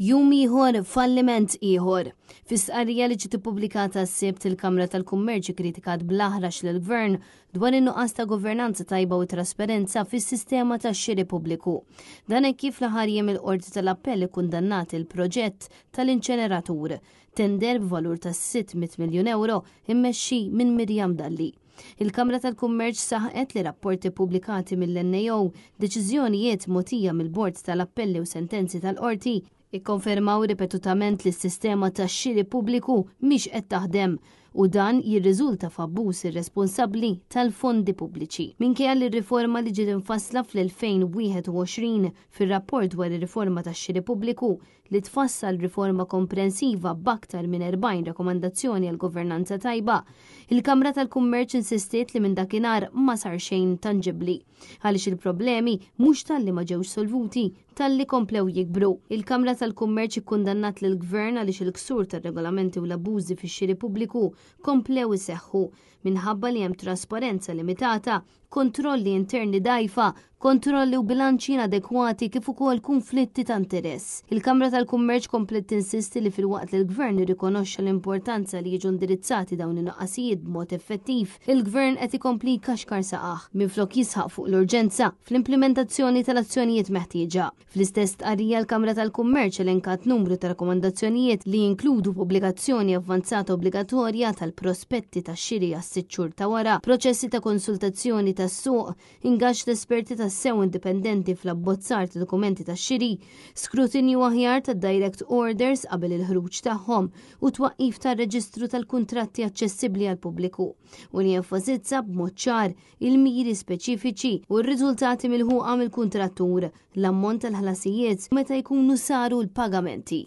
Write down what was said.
Jum ieħor falliment ieħor. Fis-stqarrija li ġiet ippubblikata s-sibt il-Kamra tal-Kummerċ kritikat bl-aħrax lill-Gvern dwar in-nuqqas ta' governanza tajba u trasparenza fis-sistema tax-xiri pubbliku. Dan hekk kif l-aħħar jiem il-Qorti tal-Appell ikkundannat il-proġett tal-inċeneratur tender b'valur ta' 600 miljun euro immexxi minn Mirjam Dalli. Il-Kamra tal-Kummerċ saħqet li rapporti pubblikati mill-NAO, deċiżjonijiet mogħtija mill-Bord tal-Appelli u sentenzi tal-Qorti ikkonfermaw ripetutament li s-sistema tax-xiri pubbliku mhix qed taħdem u dan jirriżulta f'abbuż irresponsabbli tal-fondi pubbliċi. Minkejja li r-riforma li ġiet infassla fl-2021 fir-rapport dwar ir-riforma tax-xiri pubbliku li tfassal riforma komprensiva b'aktar minn 40 rakkomandazzjoni għal governanza tajba, il-Kamra tal-Kummerċ insistiet li minn dakinhar ma sar xejn tanġibbli għaliex il-problemi mhux talli ma ġewx solvuti talli komplew jikbru. Il-Kamra tal-Kummerċ ikkundannat lill-Gvern għaliex il-ksur tar-regolamenti u l-abbużi fix-xiri pubbliku komplew iseħħu minħabba li hemm trasparenza limitata, kontrolli interni dgħajfa, kontrolli u bilanċi inadekwati kif ukoll konflitti ta' interess. Il-Kamra tal-Kummerċ komplet tinsisti li filwaqt li l-Gvern irrikonoxxa l-importanza li jiġu indirizzati dawn in-nuqqasijiet b'mod effettiv, il-Gvern qed ikompli jkaxkar saqaħ minflok jisħaq fuq l-urġenza fl-implementazzjoni tal-azzjonijiet meħtieġa. Fl-istess tqarrija l-Kamra tal-Kummerċ elenkat numru ta' rakkomandazzjonijiet li jinkludu pubblikazzjoni avvanzata obbligatorja tal-prospetti tax-xiri għas-sitt xhur ta' wara, proċessi ta' konsultazzjoni tas-suq, ingaġġ ta' esperti tas-sew indipendenti fl-abbozzar ta' dokumenti tax-xiri, skrutinju aħjar ta' direct orders qabel il-ħruġ tagħhom u twaqqif tar-reġistru tal-kuntratti aċċessibbli għall pubbliku u li jenfasizza b'mod ċar il-miri speċifiċi u r-riżultati milħuqa mill-kuntrattur, l-ammont tal-ħlasijiet meta jkunu saru l-pagamenti.